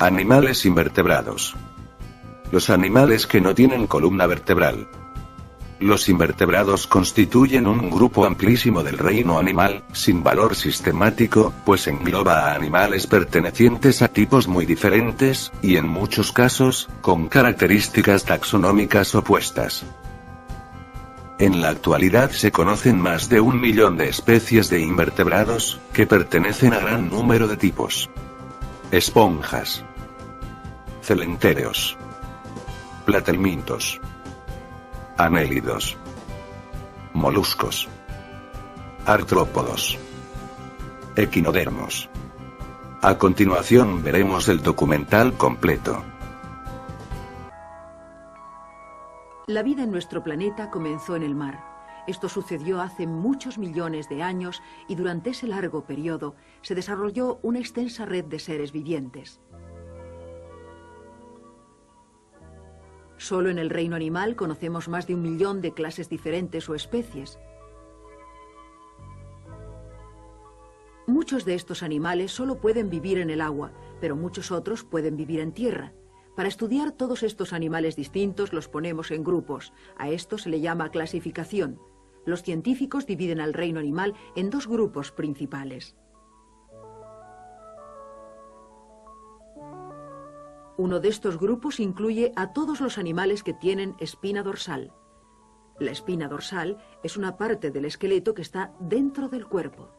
Animales invertebrados. Los animales que no tienen columna vertebral. Los invertebrados constituyen un grupo amplísimo del reino animal, sin valor sistemático, pues engloba a animales pertenecientes a tipos muy diferentes, y en muchos casos, con características taxonómicas opuestas. En la actualidad se conocen más de 1 millón de especies de invertebrados, que pertenecen a gran número de tipos. Esponjas. Celentéreos. Platelmintos. Anélidos. Moluscos. Artrópodos. Equinodermos. A continuación veremos el documental completo. La vida en nuestro planeta comenzó en el mar. Esto sucedió hace muchos millones de años y durante ese largo periodo se desarrolló una extensa red de seres vivientes. Solo en el reino animal conocemos más de 1 millón de clases diferentes o especies. Muchos de estos animales solo pueden vivir en el agua, pero muchos otros pueden vivir en tierra. Para estudiar todos estos animales distintos los ponemos en grupos. A esto se le llama clasificación. Los científicos dividen al reino animal en 2 grupos principales. Uno de estos grupos incluye a todos los animales que tienen espina dorsal. La espina dorsal es una parte del esqueleto que está dentro del cuerpo.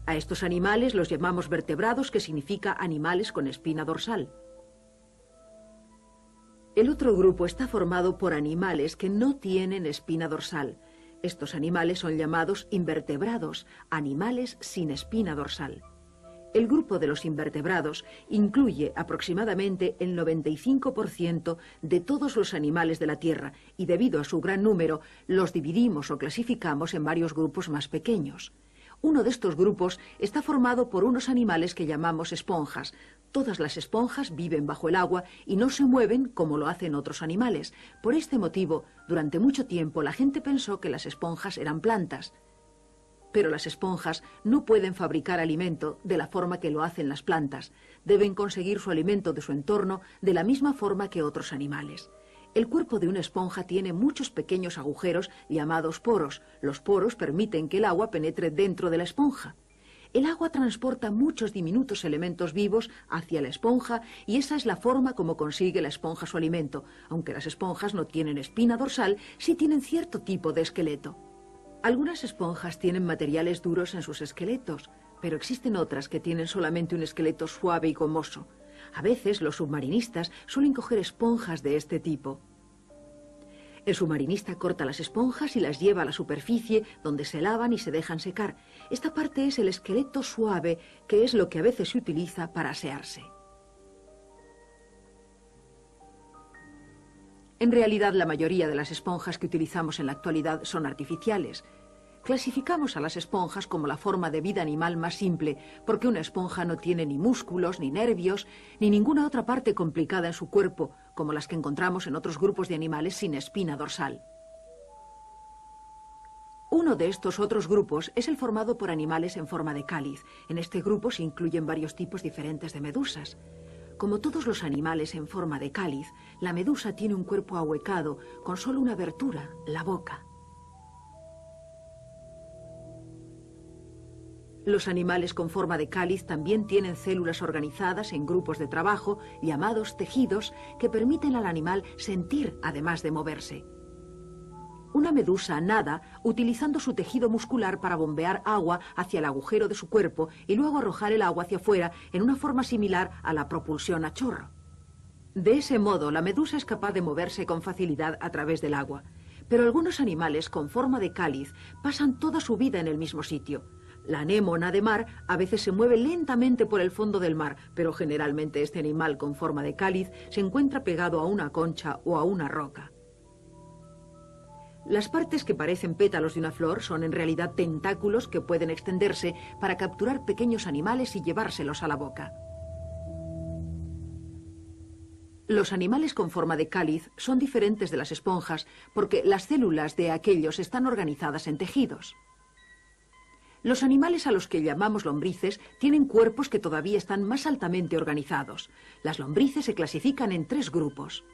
A estos animales los llamamos vertebrados, que significa animales con espina dorsal. El otro grupo está formado por animales que no tienen espina dorsal. Estos animales son llamados invertebrados, animales sin espina dorsal. El grupo de los invertebrados incluye aproximadamente el 95% de todos los animales de la Tierra y debido a su gran número los dividimos o clasificamos en varios grupos más pequeños. Uno de estos grupos está formado por unos animales que llamamos esponjas. Todas las esponjas viven bajo el agua y no se mueven como lo hacen otros animales. Por este motivo, durante mucho tiempo la gente pensó que las esponjas eran plantas. Pero las esponjas no pueden fabricar alimento de la forma que lo hacen las plantas. Deben conseguir su alimento de su entorno de la misma forma que otros animales. El cuerpo de una esponja tiene muchos pequeños agujeros llamados poros. Los poros permiten que el agua penetre dentro de la esponja. El agua transporta muchos diminutos elementos vivos hacia la esponja y esa es la forma como consigue la esponja su alimento. Aunque las esponjas no tienen espina dorsal, sí tienen cierto tipo de esqueleto. Algunas esponjas tienen materiales duros en sus esqueletos, pero existen otras que tienen solamente un esqueleto suave y gomoso. A veces los submarinistas suelen coger esponjas de este tipo. El submarinista corta las esponjas y las lleva a la superficie, donde se lavan y se dejan secar. Esta parte es el esqueleto suave, que es lo que a veces se utiliza para asearse. En realidad, la mayoría de las esponjas que utilizamos en la actualidad son artificiales. Clasificamos a las esponjas como la forma de vida animal más simple, porque una esponja no tiene ni músculos, ni nervios, ni ninguna otra parte complicada en su cuerpo, como las que encontramos en otros grupos de animales sin espina dorsal. Uno de estos otros grupos es el formado por animales en forma de cáliz. En este grupo se incluyen varios tipos diferentes de medusas. Como todos los animales en forma de cáliz, la medusa tiene un cuerpo ahuecado, con solo una abertura, la boca. Los animales con forma de cáliz también tienen células organizadas en grupos de trabajo, llamados tejidos, que permiten al animal sentir, además de moverse. Una medusa nada utilizando su tejido muscular para bombear agua hacia el agujero de su cuerpo y luego arrojar el agua hacia afuera en una forma similar a la propulsión a chorro. De ese modo, la medusa es capaz de moverse con facilidad a través del agua. Pero algunos animales con forma de cáliz pasan toda su vida en el mismo sitio. La anémona de mar a veces se mueve lentamente por el fondo del mar, pero generalmente este animal con forma de cáliz se encuentra pegado a una concha o a una roca. Las partes que parecen pétalos de una flor son en realidad tentáculos que pueden extenderse para capturar pequeños animales y llevárselos a la boca. Los animales con forma de cáliz son diferentes de las esponjas porque las células de aquellos están organizadas en tejidos. Los animales a los que llamamos lombrices tienen cuerpos que todavía están más altamente organizados. Las lombrices se clasifican en 3 grupos.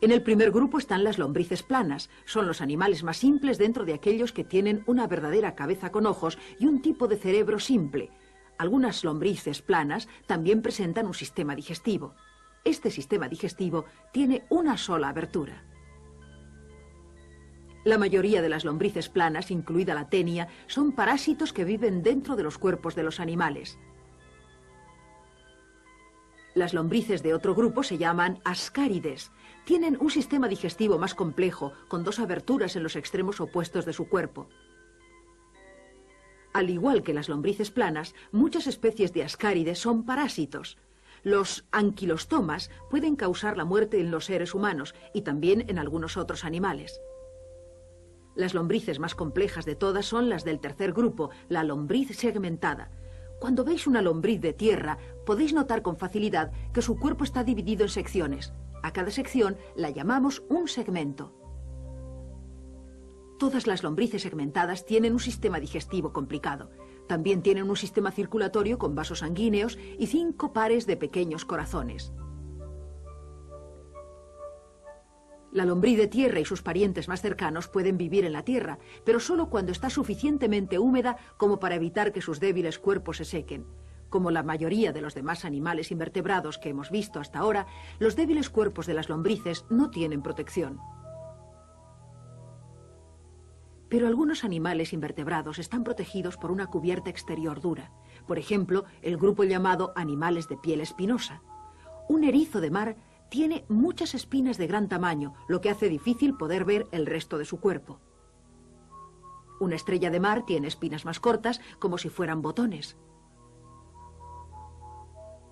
En el primer grupo están las lombrices planas. Son los animales más simples dentro de aquellos que tienen una verdadera cabeza con ojos y un tipo de cerebro simple. Algunas lombrices planas también presentan un sistema digestivo. Este sistema digestivo tiene una sola abertura. La mayoría de las lombrices planas, incluida la tenia, son parásitos que viven dentro de los cuerpos de los animales. Las lombrices de otro grupo se llaman ascárides. Tienen un sistema digestivo más complejo, con 2 aberturas en los extremos opuestos de su cuerpo. Al igual que las lombrices planas, muchas especies de ascárides son parásitos. Los anquilostomas pueden causar la muerte en los seres humanos y también en algunos otros animales. Las lombrices más complejas de todas son las del tercer grupo, la lombriz segmentada. Cuando veis una lombriz de tierra, podéis notar con facilidad que su cuerpo está dividido en secciones. A cada sección la llamamos un segmento. Todas las lombrices segmentadas tienen un sistema digestivo complicado. También tienen un sistema circulatorio con vasos sanguíneos y 5 pares de pequeños corazones. La lombriz de tierra y sus parientes más cercanos pueden vivir en la tierra, pero solo cuando está suficientemente húmeda como para evitar que sus débiles cuerpos se sequen. Como la mayoría de los demás animales invertebrados que hemos visto hasta ahora, los débiles cuerpos de las lombrices no tienen protección. Pero algunos animales invertebrados están protegidos por una cubierta exterior dura. Por ejemplo, el grupo llamado animales de piel espinosa. Un erizo de mar tiene muchas espinas de gran tamaño, lo que hace difícil poder ver el resto de su cuerpo. Una estrella de mar tiene espinas más cortas, como si fueran botones.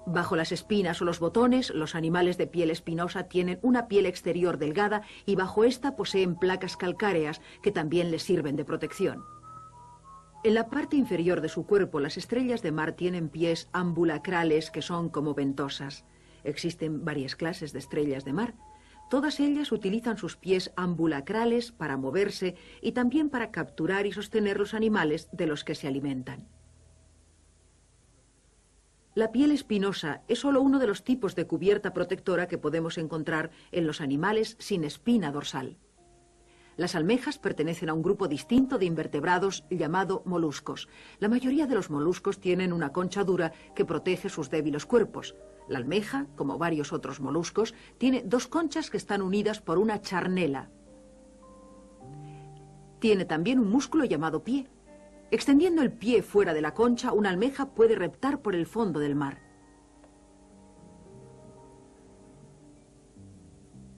Bajo las espinas o los botones, los animales de piel espinosa tienen una piel exterior delgada y bajo esta poseen placas calcáreas que también les sirven de protección. En la parte inferior de su cuerpo, las estrellas de mar tienen pies ambulacrales que son como ventosas. Existen varias clases de estrellas de mar. Todas ellas utilizan sus pies ambulacrales para moverse y también para capturar y sostener los animales de los que se alimentan. La piel espinosa es solo uno de los tipos de cubierta protectora que podemos encontrar en los animales sin espina dorsal. Las almejas pertenecen a un grupo distinto de invertebrados llamado moluscos. La mayoría de los moluscos tienen una concha dura que protege sus débiles cuerpos. La almeja, como varios otros moluscos, tiene 2 conchas que están unidas por una charnela. Tiene también un músculo llamado pie. Extendiendo el pie fuera de la concha, una almeja puede reptar por el fondo del mar.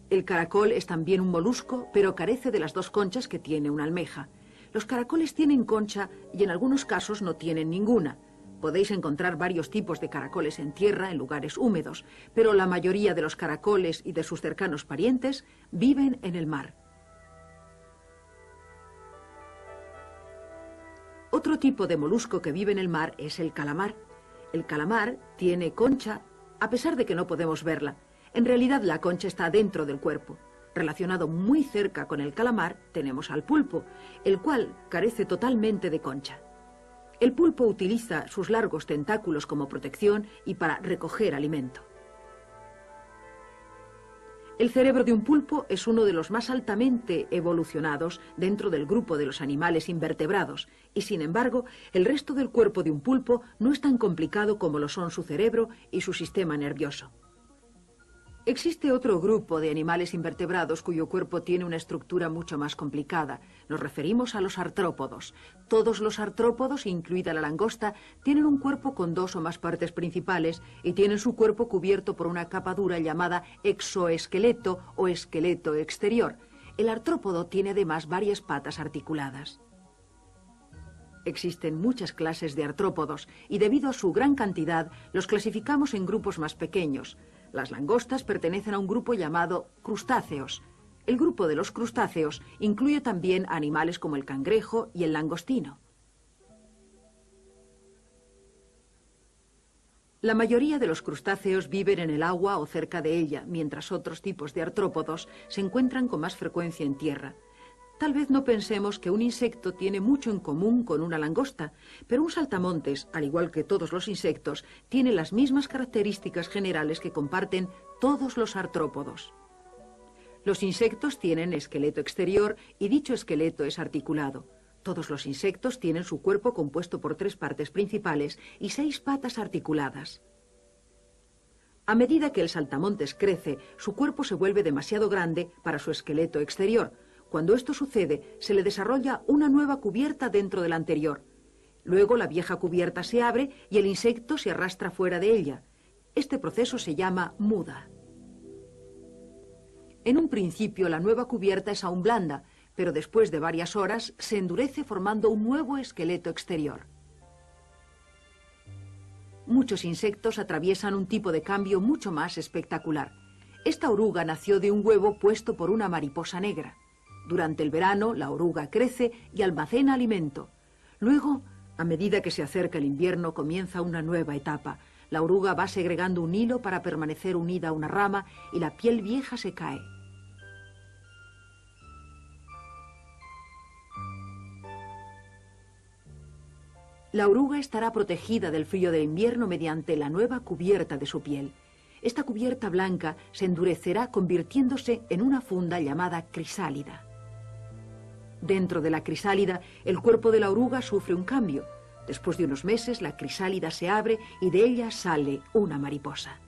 El caracol es también un molusco, pero carece de las 2 conchas que tiene una almeja. Los caracoles tienen concha y en algunos casos no tienen ninguna. Podéis encontrar varios tipos de caracoles en tierra, en lugares húmedos, pero la mayoría de los caracoles y de sus cercanos parientes viven en el mar. Otro tipo de molusco que vive en el mar es el calamar. El calamar tiene concha, a pesar de que no podemos verla. En realidad la concha está dentro del cuerpo. Relacionado muy cerca con el calamar tenemos al pulpo, el cual carece totalmente de concha. El pulpo utiliza sus largos tentáculos como protección y para recoger alimento. El cerebro de un pulpo es uno de los más altamente evolucionados dentro del grupo de los animales invertebrados y, sin embargo, el resto del cuerpo de un pulpo no es tan complicado como lo son su cerebro y su sistema nervioso. Existe otro grupo de animales invertebrados cuyo cuerpo tiene una estructura mucho más complicada. Nos referimos a los artrópodos. Todos los artrópodos, incluida la langosta, tienen un cuerpo con 2 o más partes principales y tienen su cuerpo cubierto por una capa dura llamada exoesqueleto o esqueleto exterior. El artrópodo tiene además varias patas articuladas. Existen muchas clases de artrópodos y debido a su gran cantidad los clasificamos en grupos más pequeños. Las langostas pertenecen a un grupo llamado crustáceos. El grupo de los crustáceos incluye también animales como el cangrejo y el langostino. La mayoría de los crustáceos viven en el agua o cerca de ella, mientras otros tipos de artrópodos se encuentran con más frecuencia en tierra. Tal vez no pensemos que un insecto tiene mucho en común con una langosta, pero un saltamontes, al igual que todos los insectos, tiene las mismas características generales que comparten todos los artrópodos. Los insectos tienen esqueleto exterior y dicho esqueleto es articulado. Todos los insectos tienen su cuerpo compuesto por 3 partes principales y 6 patas articuladas. A medida que el saltamontes crece, su cuerpo se vuelve demasiado grande para su esqueleto exterior. Cuando esto sucede, se le desarrolla una nueva cubierta dentro de la anterior. Luego la vieja cubierta se abre y el insecto se arrastra fuera de ella. Este proceso se llama muda. En un principio la nueva cubierta es aún blanda, pero después de varias horas se endurece formando un nuevo esqueleto exterior. Muchos insectos atraviesan un tipo de cambio mucho más espectacular. Esta oruga nació de un huevo puesto por una mariposa negra. Durante el verano, la oruga crece y almacena alimento. Luego, a medida que se acerca el invierno, comienza una nueva etapa. La oruga va segregando un hilo para permanecer unida a una rama y la piel vieja se cae. La oruga estará protegida del frío del invierno mediante la nueva cubierta de su piel. Esta cubierta blanca se endurecerá convirtiéndose en una funda llamada crisálida. Dentro de la crisálida, el cuerpo de la oruga sufre un cambio. Después de unos meses, la crisálida se abre y de ella sale una mariposa.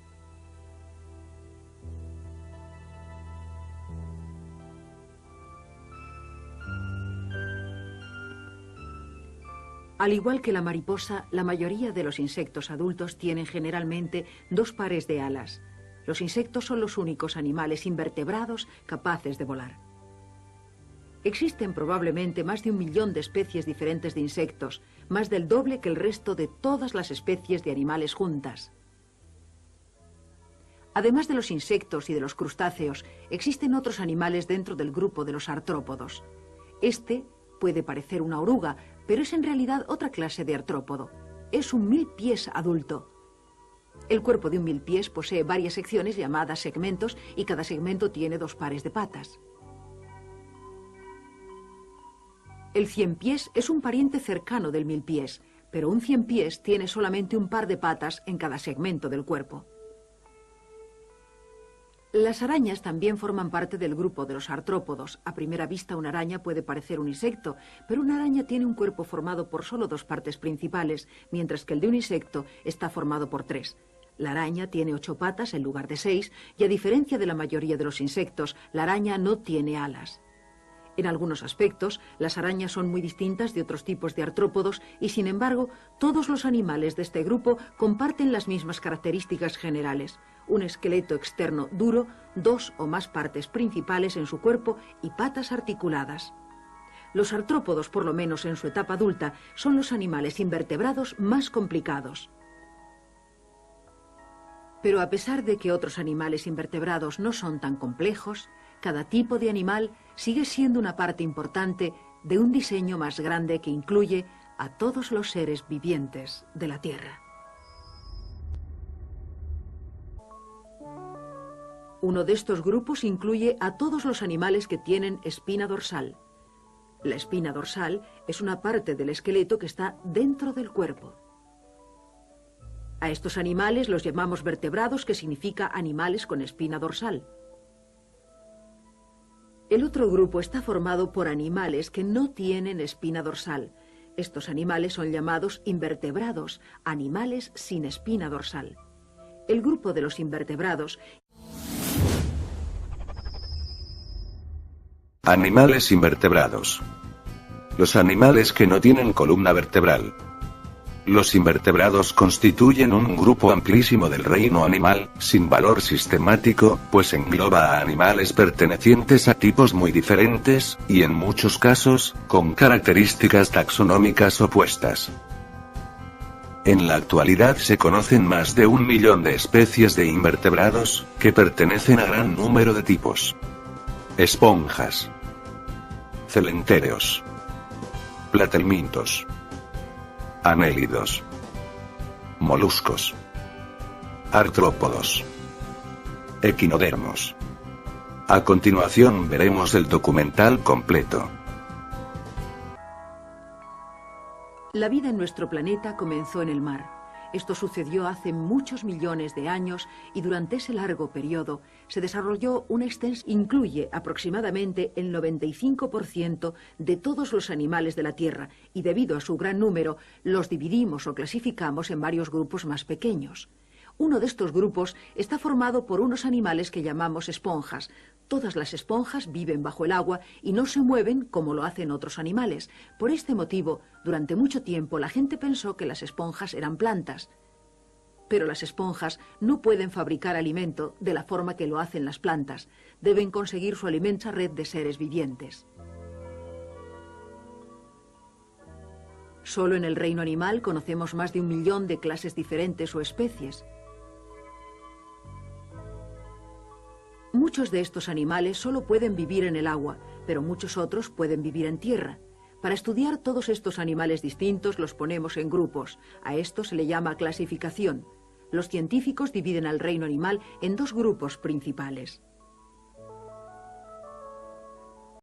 Al igual que la mariposa, la mayoría de los insectos adultos tienen generalmente 2 pares de alas. Los insectos son los únicos animales invertebrados capaces de volar. Existen probablemente más de 1 millón de especies diferentes de insectos, más del doble que el resto de todas las especies de animales juntas. Además de los insectos y de los crustáceos, existen otros animales dentro del grupo de los artrópodos. Este puede parecer una oruga, pero es en realidad otra clase de artrópodo. Es un milpiés adulto. El cuerpo de un milpiés posee varias secciones llamadas segmentos y cada segmento tiene 2 pares de patas. El ciempiés es un pariente cercano del milpiés, pero un ciempiés tiene solamente un par de patas en cada segmento del cuerpo. Las arañas también forman parte del grupo de los artrópodos. A primera vista una araña puede parecer un insecto, pero una araña tiene un cuerpo formado por solo 2 partes principales, mientras que el de un insecto está formado por 3. La araña tiene 8 patas en lugar de 6, y a diferencia de la mayoría de los insectos, la araña no tiene alas. En algunos aspectos, las arañas son muy distintas de otros tipos de artrópodos y, sin embargo, todos los animales de este grupo comparten las mismas características generales. Un esqueleto externo duro, 2 o más partes principales en su cuerpo y patas articuladas. Los artrópodos, por lo menos en su etapa adulta, son los animales invertebrados más complicados. Pero a pesar de que otros animales invertebrados no son tan complejos, cada tipo de animal sigue siendo una parte importante de un diseño más grande que incluye a todos los seres vivientes de la Tierra. Uno de estos grupos incluye a todos los animales que tienen espina dorsal. La espina dorsal es una parte del esqueleto que está dentro del cuerpo. A estos animales los llamamos vertebrados, que significa animales con espina dorsal. El otro grupo está formado por animales que no tienen espina dorsal. Estos animales son llamados invertebrados, animales sin espina dorsal. El grupo de los invertebrados. Animales invertebrados. Los animales que no tienen columna vertebral. Los invertebrados constituyen un grupo amplísimo del reino animal, sin valor sistemático, pues engloba a animales pertenecientes a tipos muy diferentes, y en muchos casos, con características taxonómicas opuestas. En la actualidad se conocen más de 1 millón de especies de invertebrados, que pertenecen a gran número de tipos. Esponjas. Celentéreos. Platelmintos. Anélidos. Moluscos. Artrópodos. Equinodermos. A continuación veremos el documental completo. La vida en nuestro planeta comenzó en el mar. Esto sucedió hace muchos millones de años y durante ese largo periodo se desarrolló una extensa... Incluye aproximadamente el 95% de todos los animales de la Tierra y debido a su gran número los dividimos o clasificamos en varios grupos más pequeños. Uno de estos grupos está formado por unos animales que llamamos esponjas. Todas las esponjas viven bajo el agua y no se mueven como lo hacen otros animales. Por este motivo, durante mucho tiempo la gente pensó que las esponjas eran plantas. Pero las esponjas no pueden fabricar alimento de la forma que lo hacen las plantas. Deben conseguir su alimento a red de seres vivientes. Solo en el reino animal conocemos más de 1 millón de clases diferentes o especies. Muchos de estos animales solo pueden vivir en el agua, pero muchos otros pueden vivir en tierra. Para estudiar todos estos animales distintos los ponemos en grupos. A esto se le llama clasificación. Los científicos dividen al reino animal en 2 grupos principales.